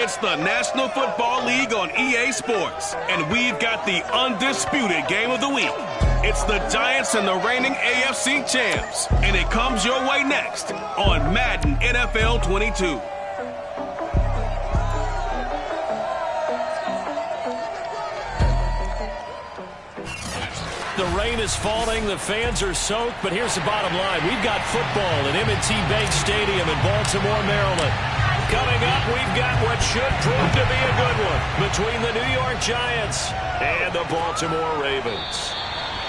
It's the National Football League on EA Sports, and we've got the undisputed game of the week. It's the Giants and the reigning AFC champs, and it comes your way next on Madden NFL 22. The rain is falling, the fans are soaked, but here's the bottom line. We've got football at M&T Bank Stadium in Baltimore, Maryland. Coming up, we've got what should prove to be a good one between the New York Giants and the Baltimore Ravens.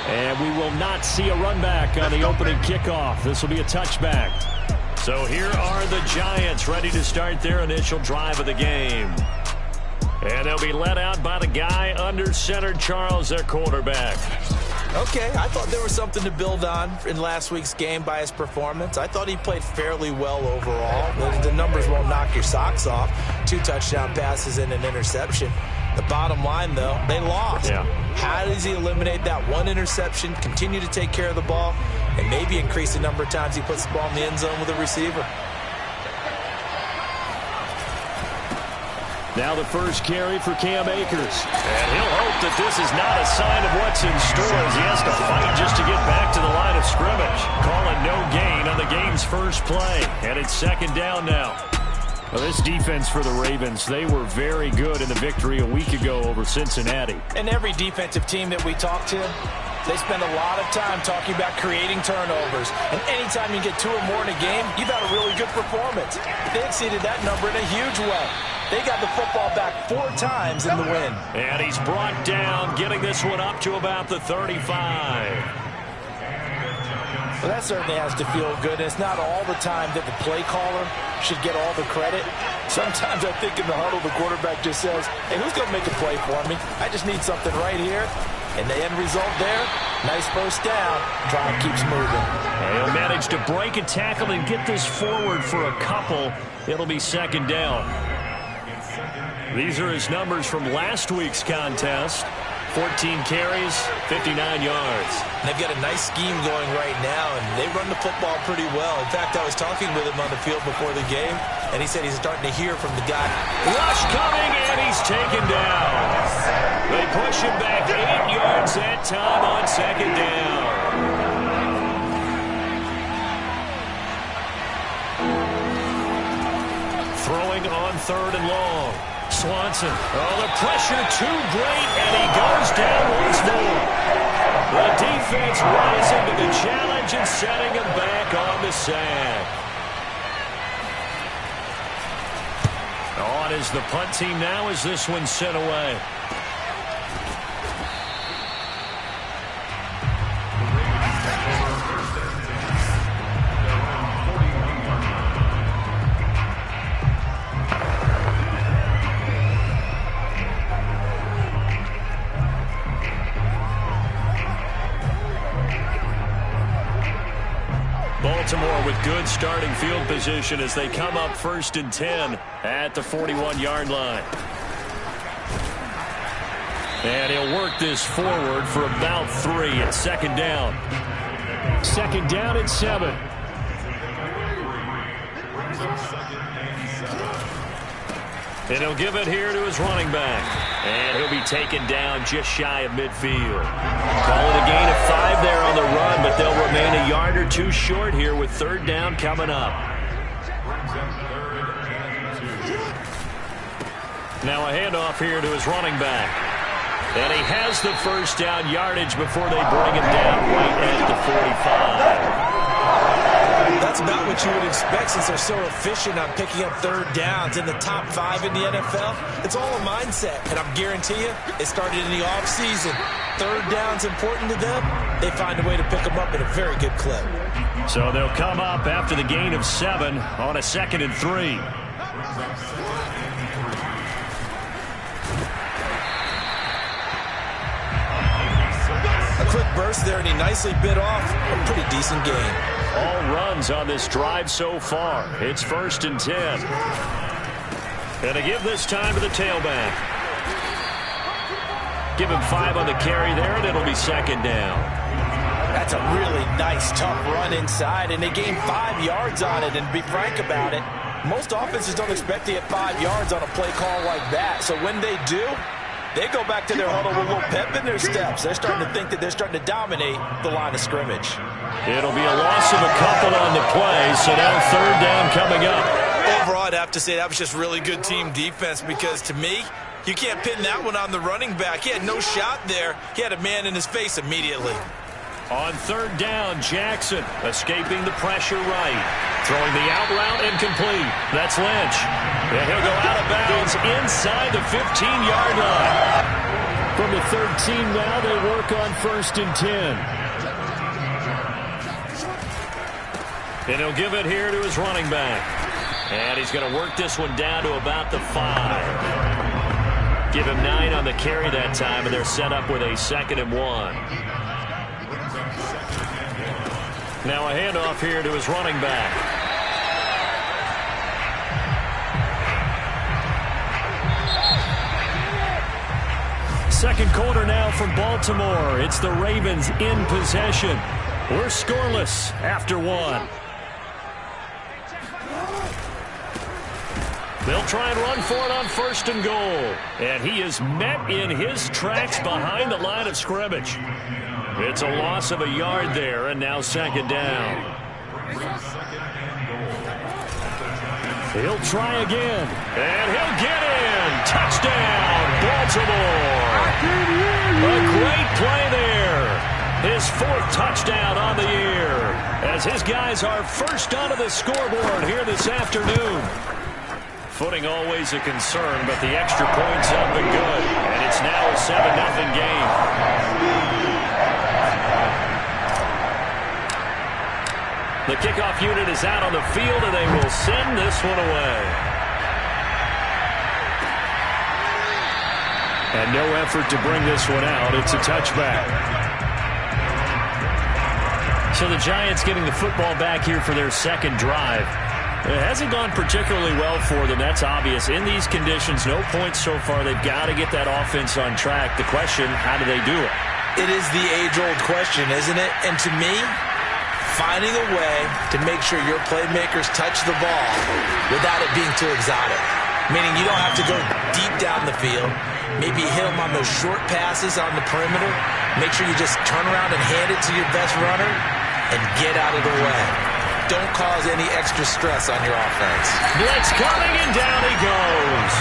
And we will not see a run back on the opening kickoff. This will be a touchback. So here are the Giants ready to start their initial drive of the game. And they'll be led out by the guy under center, Charles, their quarterback. Okay, I thought there was something to build on in last week's game by his performance. I thought he played fairly well overall. The numbers won't knock your socks off. 2 touchdown passes and an interception. The bottom line, though, they lost. Yeah. How does he eliminate that one interception, continue to take care of the ball, and maybe increase the number of times he puts the ball in the end zone with a receiver? Now the first carry for Cam Akers. And he'll hope that this is not a sign of what's in store as he has to fight just to get back to the line of scrimmage. Calling no gain on the game's first play. And it's second down now. Well, this defense for the Ravens, they were very good in the victory a week ago over Cincinnati. And every defensive team that we talk to, they spend a lot of time talking about creating turnovers. And anytime you get 2 or more in a game, you've had a really good performance. They exceeded that number in a huge way. They got the football back 4 times in the win. And he's brought down, getting this one up to about the 35. Well, that certainly has to feel good. And it's not all the time that the play caller should get all the credit. Sometimes I think in the huddle, the quarterback just says, hey, who's going to make a play for me? I just need something right here. And the end result there, nice first down. Drive keeps moving. And he'll manage to break a tackle and get this forward for a couple. It'll be second down. These are his numbers from last week's contest. 14 carries, 59 yards. They've got a nice scheme going right now, and they run the football pretty well. In fact, I was talking with him on the field before the game, and he said he's starting to hear from the guy. Rush coming, and he's taken down. They push him back 8 yards that time on second down. Throwing on 3rd and long. Swanson. Oh, the pressure too great, and he goes down once more. The defense rising to the challenge and setting him back on the sack. On is the punt team now as this one's sent away. Baltimore with good starting field position as they come up 1st and 10 at the 41-yard line. And he'll work this forward for about 3 at second down. Second down at 7. And he'll give it here to his running back. And he'll be taken down just shy of midfield. Call it a gain of 5 there on the run, but they'll remain a yard or 2 short here with 3rd down coming up. Now a handoff here to his running back. And he has the first down yardage before they bring him down right at the 45. That's about what you would expect since they're so efficient on picking up 3rd downs in the top 5 in the NFL. It's all a mindset, and I guarantee you, it started in the offseason. 3rd down's important to them. They find a way to pick them up at a very good clip. So they'll come up after the gain of 7 on a 2nd and 3. A quick burst there, and he nicely bit off a pretty decent gain. All runs on this drive so far. It's 1st and 10. And to give this time to the tailback. Give him 5 on the carry there, and it'll be second down. That's a really nice, tough run inside, and they gained 5 yards on it. And to be frank about it, Most offenses don't expect to get 5 yards on a play call like that. So when they do, they go back to their huddle with a little pep in their steps. They're starting to think that they're starting to dominate the line of scrimmage. It'll be a loss of a couple on the play, so now third down coming up. Overall, I'd have to say that was just really good team defense because, to me, you can't pin that one on the running back. He had no shot there. He had a man in his face immediately. On third down, Jackson escaping the pressure right. Throwing the out route incomplete. That's Lynch. And he'll go out of bounds inside the 15-yard line. From the 13 now, they work on 1st and 10. And he'll give it here to his running back. And he's going to work this one down to about the 5. Give him 9 on the carry that time, and they're set up with a 2nd and 1. Now a handoff here to his running back. Second quarter now from Baltimore. It's the Ravens in possession. We're scoreless after 1. They'll try and run for it on 1st and goal. And he is met in his tracks behind the line of scrimmage. It's a loss of a yard there, and now 2nd down. He'll try again, and he'll get in. Touchdown, Baltimore. A great play there. His 4th touchdown on the year, as his guys are first onto the scoreboard here this afternoon. Footing always a concern, but the extra point's up and good, and it's now a 7-0 game. The kickoff unit is out on the field, and they will send this one away. And no effort to bring this one out. It's a touchback. So the Giants getting the football back here for their 2nd drive. It hasn't gone particularly well for them. That's obvious. In these conditions, no points so far. They've got to get that offense on track. The question, how do they do it? It is the age-old question, isn't it? And to me, finding a way to make sure your playmakers touch the ball without it being too exotic. Meaning you don't have to go deep down the field. Maybe hit them on those short passes on the perimeter. Make sure you just turn around and hand it to your best runner and get out of the way. Don't cause any extra stress on your offense. Blitz coming, and down he goes.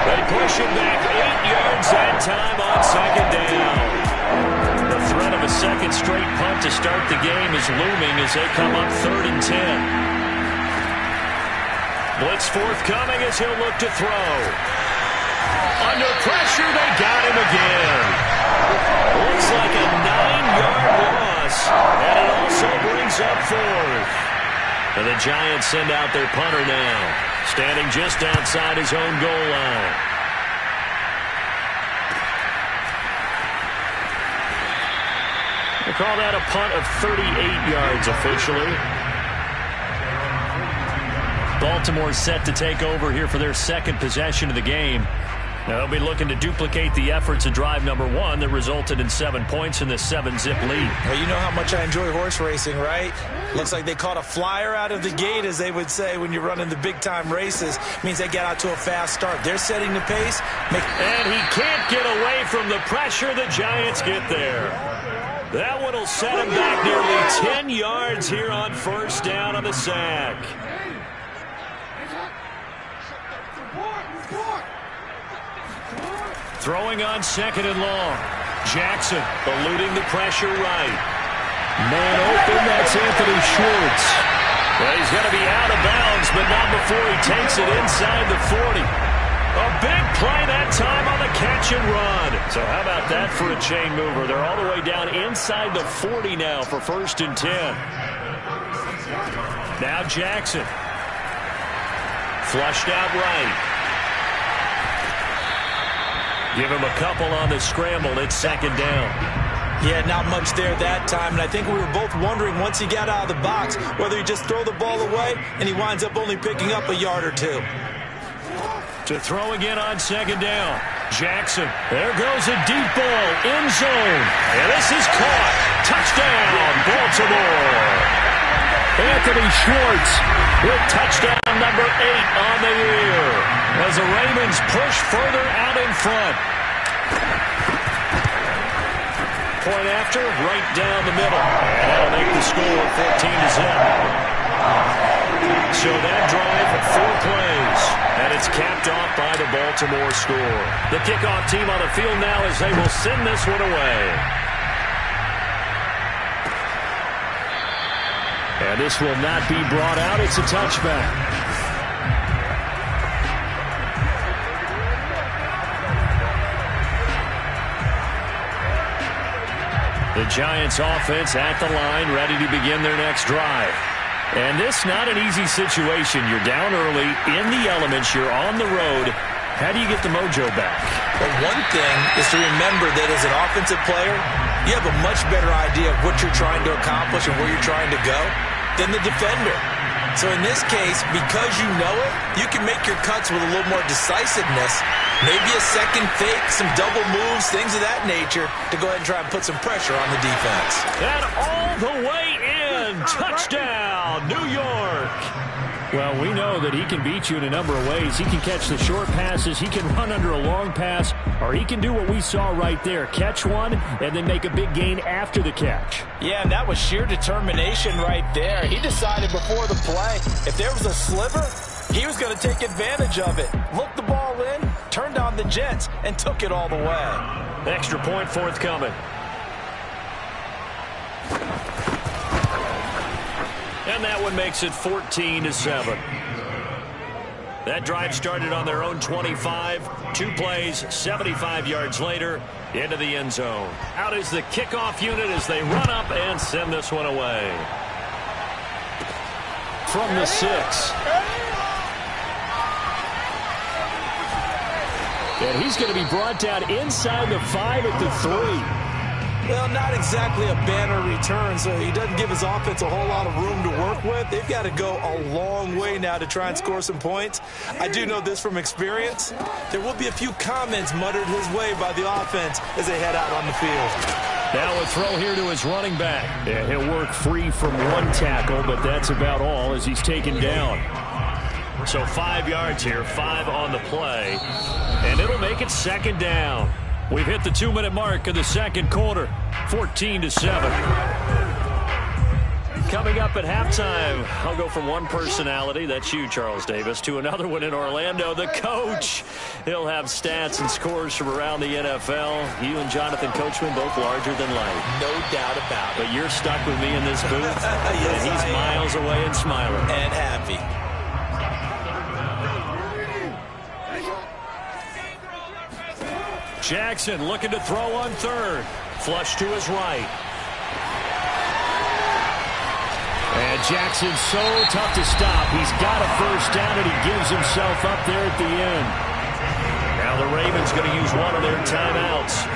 They push him back 8 yards that time on 2nd down. The threat of a 2nd straight punt to start the game is looming as they come up 3rd and 10. Blitz forthcoming as he'll look to throw. Under pressure, they got him again. Looks like a 9-yard loss, and it also brings up 4th. And the Giants send out their punter now, standing just outside his own goal line. They call that a punt of 38 yards officially. Baltimore set to take over here for their 2nd possession of the game. Now they'll be looking to duplicate the efforts of drive number 1 that resulted in 7 points in this 7-zip lead. Well, you know how much I enjoy horse racing, right? Looks like they caught a flyer out of the gate, as they would say when you're running the big-time races. Means they get out to a fast start. They're setting the pace. And he can't get away from the pressure. The Giants get there. That one will set him back nearly 10 yards here on 1st down on the sack. Throwing on 2nd and long. Jackson eluding the pressure right. Man open, that's Anthony Schwartz. Well, he's going to be out of bounds, but not before he takes it inside the 40. A big play that time on the catch and run. So how about that for a chain mover? They're all the way down inside the 40 now for 1st and 10. Now Jackson. Flushed out right. Give him a couple on the scramble. It's 2nd down. Yeah, not much there that time. And I think we were both wondering once he got out of the box whether he just throw the ball away and he winds up only picking up a yard or 2. To throw again on 2nd down. Jackson. There goes a deep ball. End zone. And this is caught. Touchdown, Baltimore. Anthony Schwartz with touchdown number 8 on the year as the Ravens push further out in front. Point after, right down the middle. And that'll make the score 14-0. So that drive, 4 plays, and it's capped off by the Baltimore score. The kickoff team on the field now as they will send this one away. And this will not be brought out. It's a touchback. The Giants offense at the line, ready to begin their next drive. And this not an easy situation. You're down early, in the elements, you're on the road. How do you get the mojo back? Well, one thing is to remember that as an offensive player, you have a much better idea of what you're trying to accomplish and where you're trying to go than the defender. So in this case, because you know it, you can make your cuts with a little more decisiveness. Maybe a second fake, some double moves, things of that nature to go ahead and try and put some pressure on the defense. And all the way in. Touchdown, New York. Well, we know that he can beat you in a number of ways. He can catch the short passes, he can run under a long pass, or he can do what we saw right there, catch one and then make a big gain after the catch. Yeah, and that was sheer determination right there. He decided before the play, if there was a sliver, he was going to take advantage of it. Looked the ball in, turned on the Jets, and took it all the way. Extra point forthcoming. And that one makes it 14-7. That drive started on their own 25. 2 plays, 75 yards later, into the end zone. Out is the kickoff unit as they run up and send this one away. From the 6. And he's going to be brought down inside the 5 at the 3. Well, not exactly a banner return, so he doesn't give his offense a whole lot of room to work with. They've got to go a long way now to try and score some points. I do know this from experience. There will be a few comments muttered his way by the offense as they head out on the field. Now a throw here to his running back. Yeah, he'll work free from 1 tackle, but that's about all as he's taken down. So 5 yards here, 5 on the play, and it'll make it 2nd down. We've hit the 2-minute mark of the second quarter, 14-7. Coming up at halftime, I'll go from one personality, that's you, Charles Davis, to another one in Orlando, the coach. He'll have stats and scores from around the NFL. You and Jonathan Coachman, both larger than life. No doubt about it. But you're stuck with me in this booth, yes, and he's miles away and smiling. And happy. Jackson looking to throw on 3rd. Flush to his right. And Jackson's so tough to stop. He's got a first down, and he gives himself up there at the end. Now the Ravens going to use one of their timeouts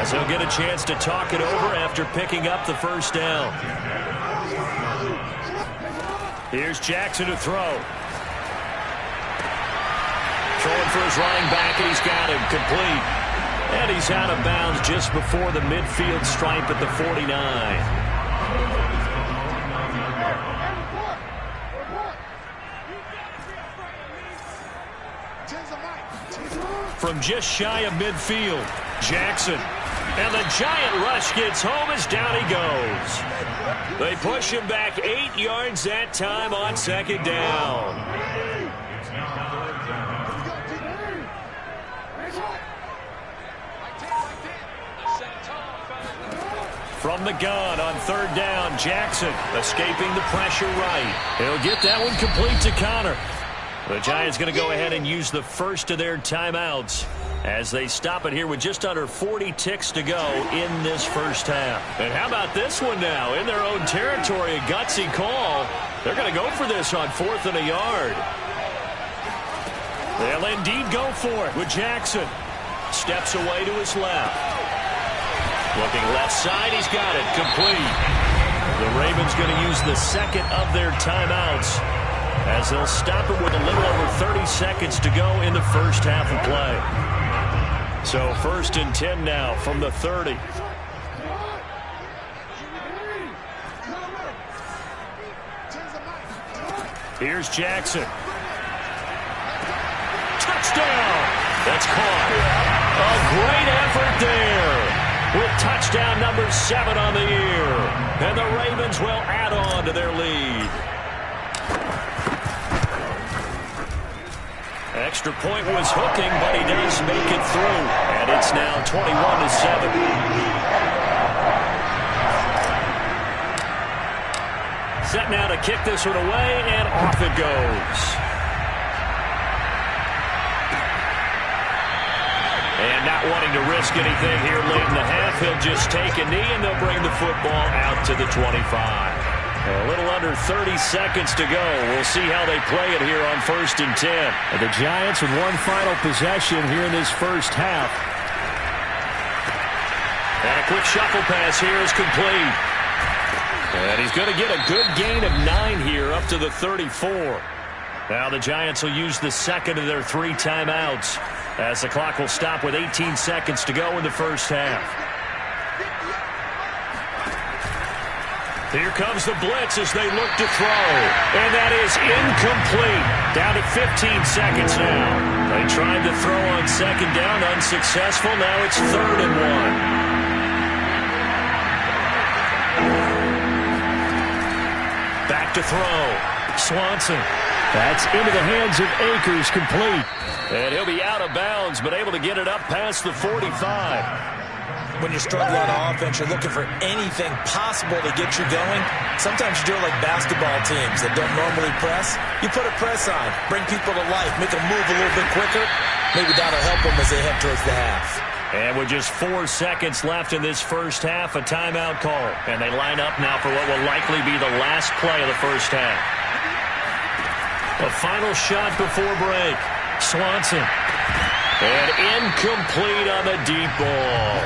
as he'll get a chance to talk it over after picking up the first down. Here's Jackson to throw. Throwing for his running back, and he's got him complete. And he's out of bounds just before the midfield stripe at the 49. From just shy of midfield, Jackson. And the giant rush gets home as down he goes. They push him back 8 yards that time on 2nd down. From the gun on 3rd down, Jackson escaping the pressure right. He'll get that one complete to Connor. The Giants going to go ahead and use the first of their timeouts as they stop it here with just under 40 ticks to go in this first half. And how about this one now? In their own territory, a gutsy call. They're going to go for this on 4th and a yard. They'll indeed go for it with Jackson. Steps away to his left. Looking left side, he's got it, complete. The Ravens going to use the 2nd of their timeouts as they'll stop it with a little over 30 seconds to go in the first half of play. So 1st and 10 now from the 30. Here's Jackson. Touchdown! That's caught. A great effort there with touchdown number 7 on the year. And the Ravens will add on to their lead. Extra point was hooking, but he does make it through. And it's now 21-7. Set now to kick this one away, and off it goes. And not wanting to risk anything here late in the half, he'll just take a knee, and they'll bring the football out to the 25. A little under 30 seconds to go. We'll see how they play it here on 1st and 10. And the Giants with one final possession here in this first half. And a quick shuffle pass here is complete. And he's going to get a good gain of 9 here up to the 34. Now the Giants will use the second of their 3 timeouts as the clock will stop with 18 seconds to go in the first half. Here comes the blitz as they look to throw. And that is incomplete. Down to 15 seconds now. They tried to throw on second down, unsuccessful. Now it's 3rd and 1. Back to throw. Swanson. That's into the hands of Akers, complete. And he'll be out of bounds, but able to get it up past the 45. When you're struggling on offense, you're looking for anything possible to get you going. Sometimes you do it like basketball teams that don't normally press. You put a press on, bring people to life, make them move a little bit quicker. Maybe that'll help them as they head towards the half. And with just 4 seconds left in this first half, a timeout call. And they line up now for what will likely be the last play of the first half. A final shot before break. Swanson. And incomplete on the deep ball.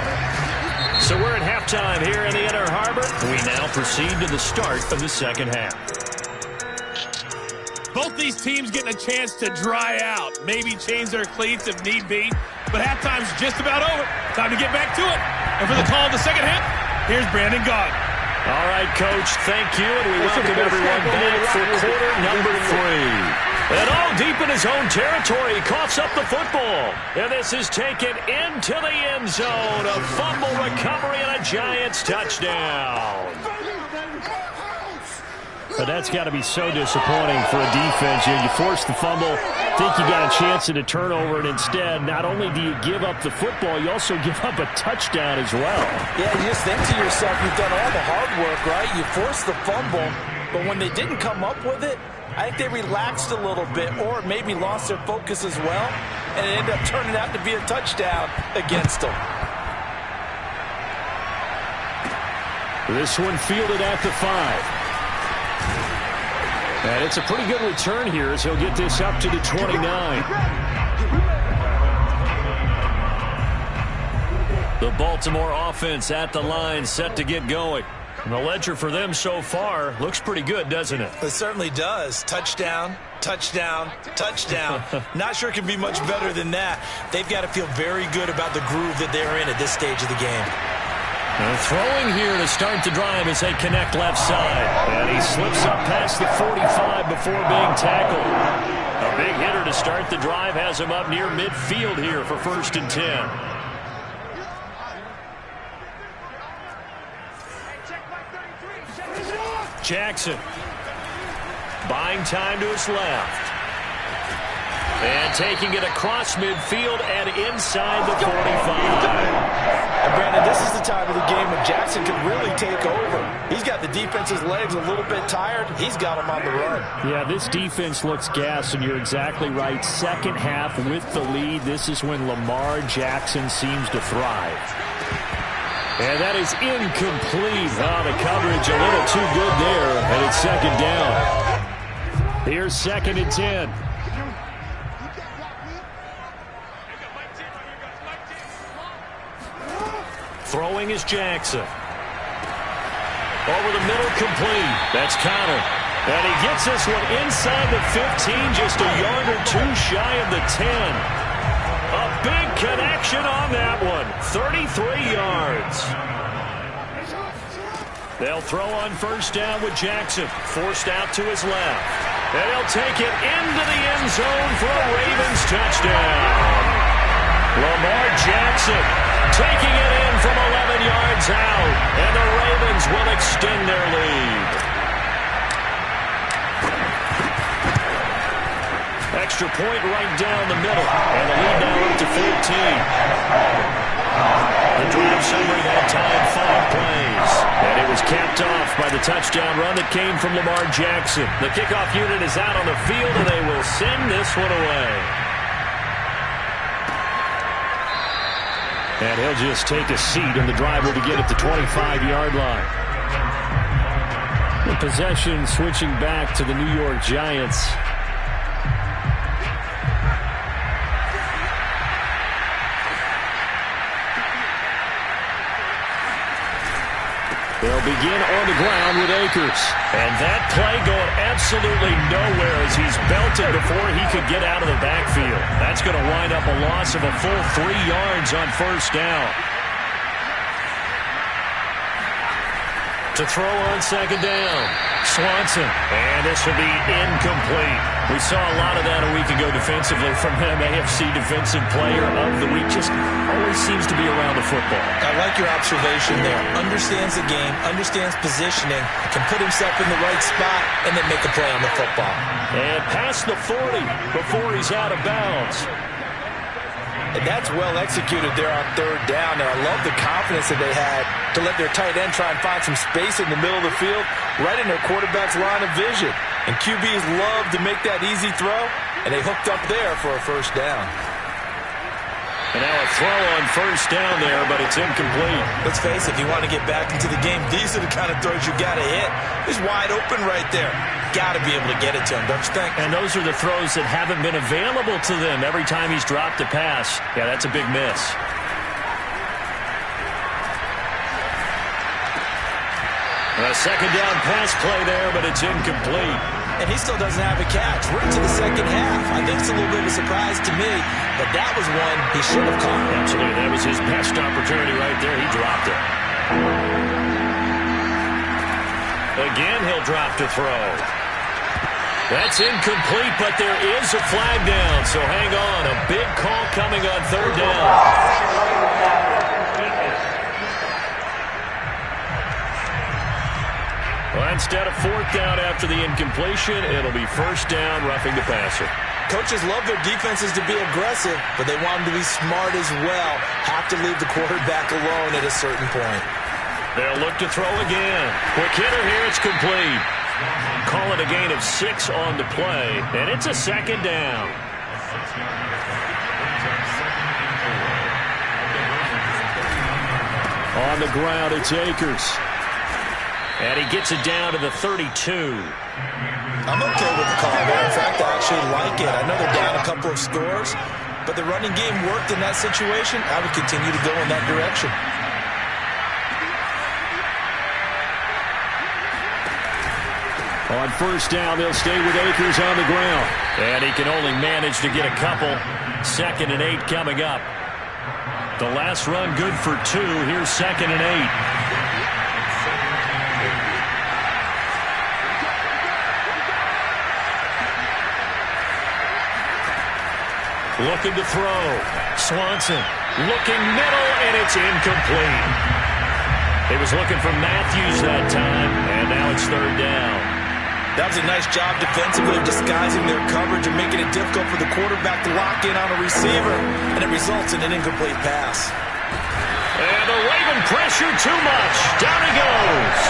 So we're at halftime here in the Inner Harbor. We now proceed to the start of the second half. Both these teams getting a chance to dry out, maybe change their cleats if need be. But halftime's just about over. Time to get back to it. And for the call of the second half, here's Brandon Gaudin. All right, Coach, thank you, and we welcome everyone back for quarter number 3. And all deep in his own territory, he coughs up the football. And this is taken into the end zone. A fumble recovery and a Giants touchdown. But that's got to be so disappointing for a defense. You force the fumble, think you got a chance at a turnover, and instead, not only do you give up the football, you also give up a touchdown as well. Yeah, you just think to yourself, you've done all the hard work, right? You forced the fumble, but when they didn't come up with it, I think they relaxed a little bit or maybe lost their focus as well, and it ended up turning out to be a touchdown against them. This one fielded at the 5. And it's a pretty good return here as he'll get this up to the 29. The Baltimore offense at the line set to get going. And the ledger for them so far looks pretty good, doesn't it? It certainly does. Touchdown, touchdown, touchdown. Not sure it can be much better than that. They've got to feel very good about the groove that they're in at this stage of the game. And throwing here to start the drive as they connect left side. And he slips up past the 45 before being tackled. A big hitter to start the drive has him up near midfield here for 1st and 10. Jackson. Buying time to his left. And taking it across midfield and inside the 45. And Brandon, this is the time of the game when Jackson can really take over. He's got the defense's legs a little bit tired. He's got them on the run. Yeah, this defense looks gassed, and you're exactly right. Second half with the lead, this is when Lamar Jackson seems to thrive. And that is incomplete. Oh, the coverage a little too good there, and it's second down. Here's 2nd and 10. Throwing is Jackson. Over the middle, complete. That's Connor. And he gets this one inside the 15, just a yard or 2 shy of the 10. A big connection on that one. 33 yards. They'll throw on 1st down with Jackson. Forced out to his left. And he'll take it into the end zone for a Ravens touchdown. Lamar Jackson taking it in from 11 yards out. And the Ravens will extend their lead. Extra point right down the middle. And the lead now up to 14. The drive summary that time, 5 plays. And it was capped off by the touchdown run that came from Lamar Jackson. The kickoff unit is out on the field, and they will send this one away. And he'll just take a seat, and the drive will begin at the 25-yard line. The possession switching back to the New York Giants. They'll begin on the ground with Akers. And that play going absolutely nowhere as he's belted before he could get out of the backfield. That's going to wind up a loss of a full 3 yards on first down. To throw on second down, Swanson. And this will be incomplete. We saw a lot of that a week ago defensively from him. AFC Defensive Player of the Week. Just always seems to be around the football. I like your observation there. Understands the game, understands positioning, can put himself in the right spot, and then make a play on the football. And past the 40 before he's out of bounds. And that's well executed there on third down. And I love the confidence that they had to let their tight end try and find some space in the middle of the field, right in their quarterback's line of vision. And QBs love to make that easy throw, and they hooked up there for a first down. And now a throw on first down there, but it's incomplete. Let's face it, if you want to get back into the game, these are the kind of throws you got to hit. He's wide open right there. Got to be able to get it to him, don't you think? And those are the throws that haven't been available to them every time he's dropped a pass. Yeah, that's a big miss. A second down pass play there, but it's incomplete. And he still doesn't have a catch. We're into the second half. I think it's a little bit of a surprise to me, but that was one he should have caught. Absolutely. That was his best opportunity right there. He dropped it. Again, he'll drop to throw. That's incomplete, but there is a flag down, so hang on. A big call coming on third down. Well, instead of fourth down after the incompletion, it'll be first down, roughing the passer. Coaches love their defenses to be aggressive, but they want them to be smart as well. Have to leave the quarterback alone at a certain point. They'll look to throw again. Quick hitter here, it's complete. Call it a gain of 6 on the play, and it's a second down. On the ground, it's Akers. And he gets it down to the 32. I'm okay with the call there. In fact, I actually like it. I know they're down a couple of scores, but the running game worked in that situation. I would continue to go in that direction. On first down, they'll stay with Akers on the ground. And he can only manage to get a couple. 2nd and 8 coming up. The last run good for 2. Here's 2nd and 8. Looking to throw. Swanson looking middle, and it's incomplete. He was looking for Matthews that time, and now it's third down. That was a nice job defensively of disguising their coverage and making it difficult for the quarterback to lock in on a receiver, and it results in an incomplete pass. And the Raven pressure too much. Down he goes.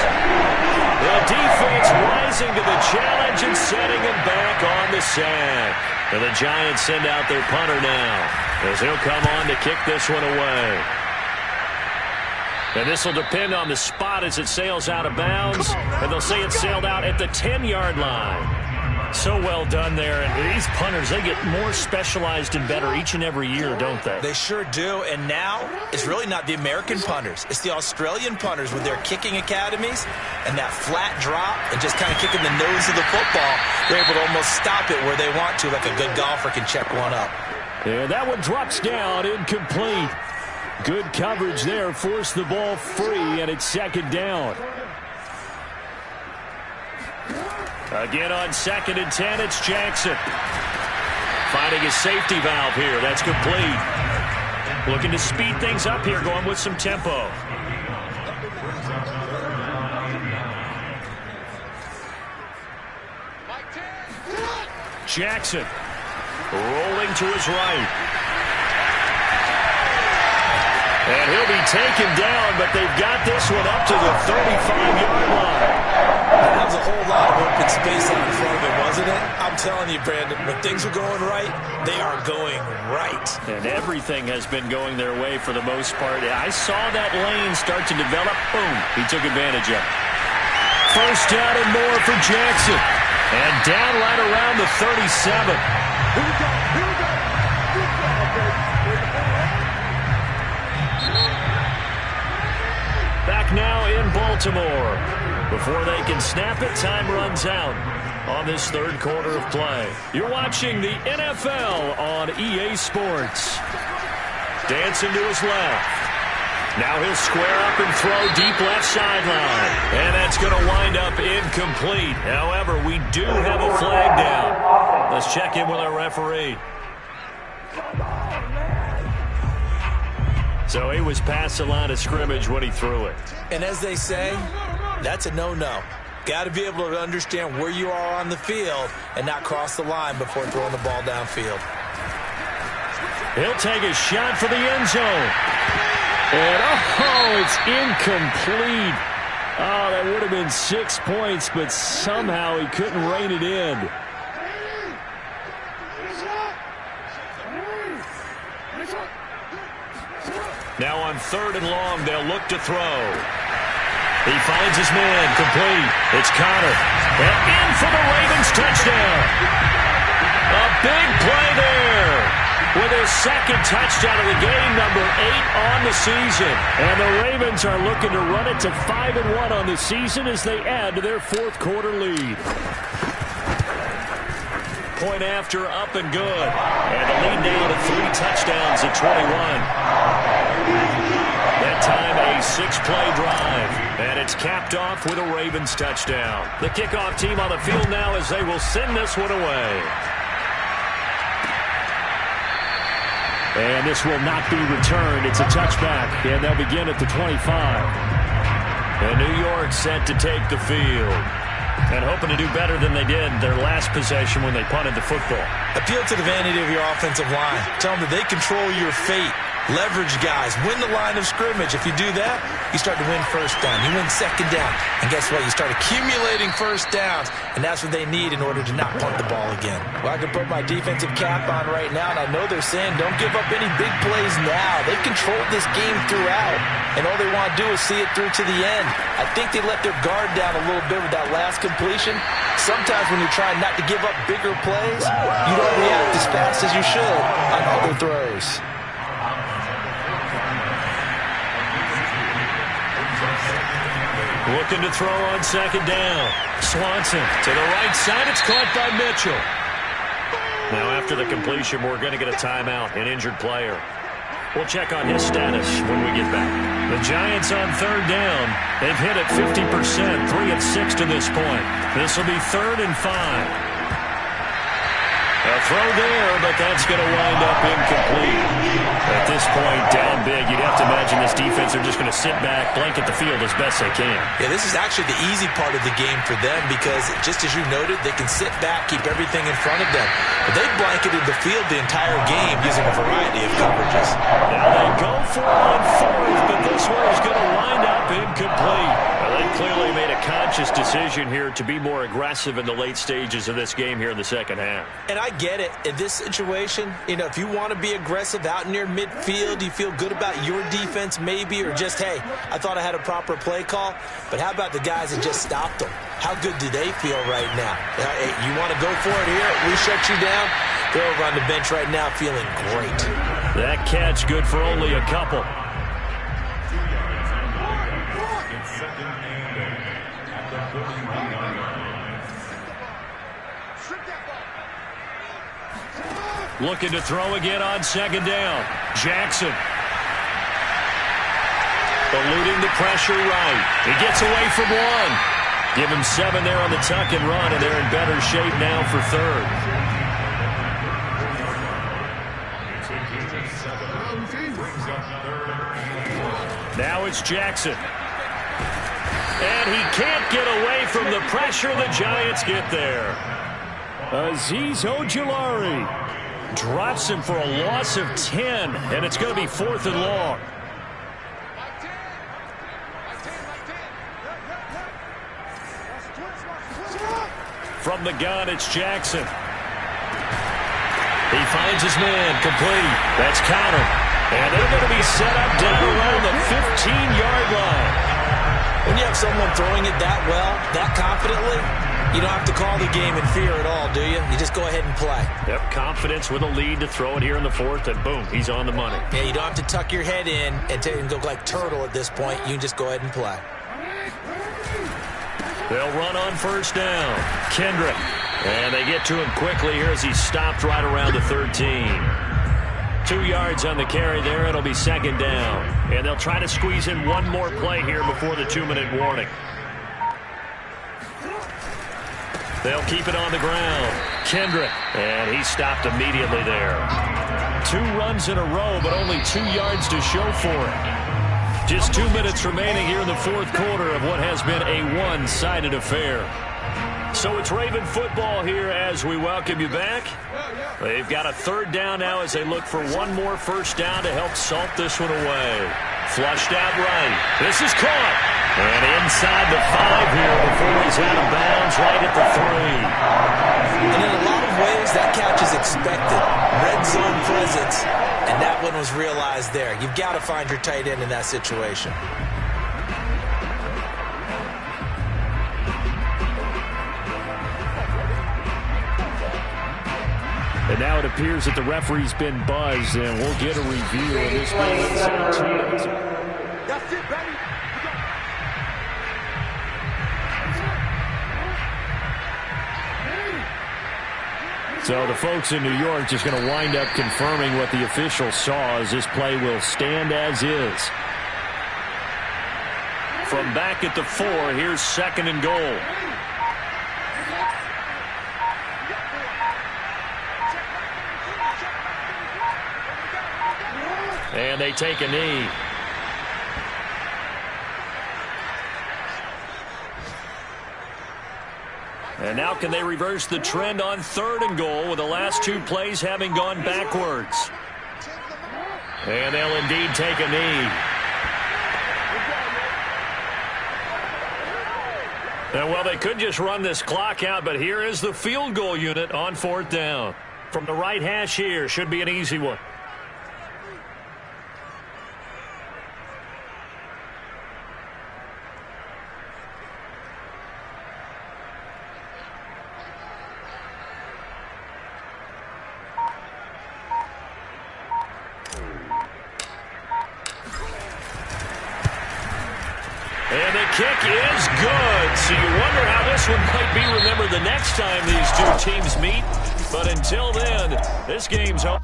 The defense rising to the challenge and setting him back on the sack. And the Giants send out their punter now, as he'll come on to kick this one away. And this will depend on the spot as it sails out of bounds. And they'll say it sailed out at the 10-yard line. So well done there. And these punters, they get more specialized and better each and every year, don't they? They sure do. And now it's really not the American punters. It's the Australian punters with their kicking academies and that flat drop and just kind of kicking the nose of the football. They're able to almost stop it where they want to, like a good golfer can check one up. And that one drops down, incomplete. Good coverage there, forced the ball free, and it's second down. Again on 2nd and 10, it's Jackson. Finding his safety valve here. That's complete. Looking to speed things up here, going with some tempo. Jackson rolling to his right. And he'll be taken down, but they've got this one up to the 35-yard line. That was a whole lot of open space out in front of him, wasn't it? I'm telling you, Brandon, when things are going right, they are going right. And everything has been going their way for the most part. I saw that lane start to develop. Boom. He took advantage of it. First down and more for Jackson. And down right around the 37. Here we go. Back now in Baltimore. Before they can snap it, time runs out on this third quarter of play. You're watching the NFL on EA Sports. Dancing to his left. Now he'll square up and throw deep left sideline. And that's going to wind up incomplete. However, we do have a flag down. Let's check in with our referee. So he was past the line of scrimmage when he threw it. And as they say, that's a no-no. Got to be able to understand where you are on the field and not cross the line before throwing the ball downfield. He'll take a shot for the end zone. And, it's incomplete. Oh, that would have been 6 points, but somehow he couldn't rein it in. Now on 3rd and long, they'll look to throw. He finds his man, complete. It's Connor. And in for the Ravens touchdown. A big play there. With his second touchdown of the game, number 8 on the season. And the Ravens are looking to run it to 5-1 on the season as they add to their 4th quarter lead. Point after, up and good. And the lead now to 3 touchdowns at 21. That time a 6-play drive. And it's capped off with a Ravens touchdown. The kickoff team on the field now as they will send this one away. And this will not be returned. It's a touchback, and they'll begin at the 25. And New York set to take the field. And hoping to do better than they did their last possession when they punted the football. Appeal to the vanity of your offensive line. Tell them that they control your fate. Leverage guys. Win the line of scrimmage. If you do that, you start to win first down. You win second down. And guess what? You start accumulating first downs. And that's what they need in order to not punt the ball again. Well, I can put my defensive cap on right now, and I know they're saying don't give up any big plays now. They've controlled this game throughout. And all they want to do is see it through to the end. I think they let their guard down a little bit with that last completion. Sometimes when you're trying not to give up bigger plays, you don't react as fast as you should on other throws. Looking to throw on 2nd down. Swanson to the right side. It's caught by Mitchell. Now after the completion, we're going to get a timeout, an injured player. We'll check on his status when we get back. The Giants on 3rd down. They've hit it 50%, 3 of 6 to this point. This will be 3rd and 5. A throw there, but that's going to wind up incomplete. At this point, down big, you'd have to imagine this defense are just going to sit back, blanket the field as best they can. Yeah, this is actually the easy part of the game for them because, just as you noted, they can sit back, keep everything in front of them. But they've blanketed the field the entire game using a variety of coverages. Now they go for it on 4th, but this one is going to wind up incomplete. Well, they clearly made a conscious decision here to be more aggressive in the late stages of this game here in the second half. And I get it. In this situation, if you want to be aggressive out near midfield, you feel good about your defense maybe, or just, hey, I thought I had a proper play call. But how about the guys that just stopped them? How good do they feel right now? Hey, you want to go for it here? We shut you down? They're over on the bench right now feeling great. That catch good for only a couple. Looking to throw again on 2nd down. Jackson. Eluding the pressure right. He gets away from one. Give him 7 there on the tuck and run, and they're in better shape now for third. Now it's Jackson. And he can't get away from the pressure. The Giants get there. Azeez Ojulari drops him for a loss of 10, and it's going to be 4th and long. From the gun, it's Jackson. He finds his man, complete. That's countered. And they're going to be set up down around the 15-yard line. When you have someone throwing it that well, that confidently, you don't have to call the game in fear at all, do you? You just go ahead and play. Yep, confidence with a lead to throw it here in the 4th, and boom, he's on the money. Yeah, you don't have to tuck your head in and go like turtle at this point. You can just go ahead and play. They'll run on 1st down. Kendrick. And they get to him quickly here as he's stopped right around the 13. 2 yards on the carry there. It'll be 2nd down. And they'll try to squeeze in one more play here before the 2-minute warning. They'll keep it on the ground. Kendrick. And he stopped immediately there. 2 runs in a row, but only 2 yards to show for it. Just 2 minutes remaining here in the 4th quarter of what has been a one-sided affair. So it's Raven football here as we welcome you back. They've got a 3rd down now as they look for one more 1st down to help salt this one away. Flushed out right. This is caught. And inside the 5 here before he's out of bounds right at the 3. And in a lot of ways, that catch is expected. Red zone presence. And that one was realized there. You've got to find your tight end in that situation. And now it appears that the referee's been buzzed, and we'll get a review of this play in 17. That's it, baby. So the folks in New York just going to wind up confirming what the official saw as this play will stand as is. From back at the 4, here's 2nd and goal. And they take a knee. And now can they reverse the trend on 3rd and goal with the last 2 plays having gone backwards? And they'll indeed take a knee. And well, they could just run this clock out, but here is the field goal unit on 4th down. From the right hash here, should be an easy one. And the kick is good. So you wonder how this one might be remembered the next time these two teams meet. But until then, this game's over.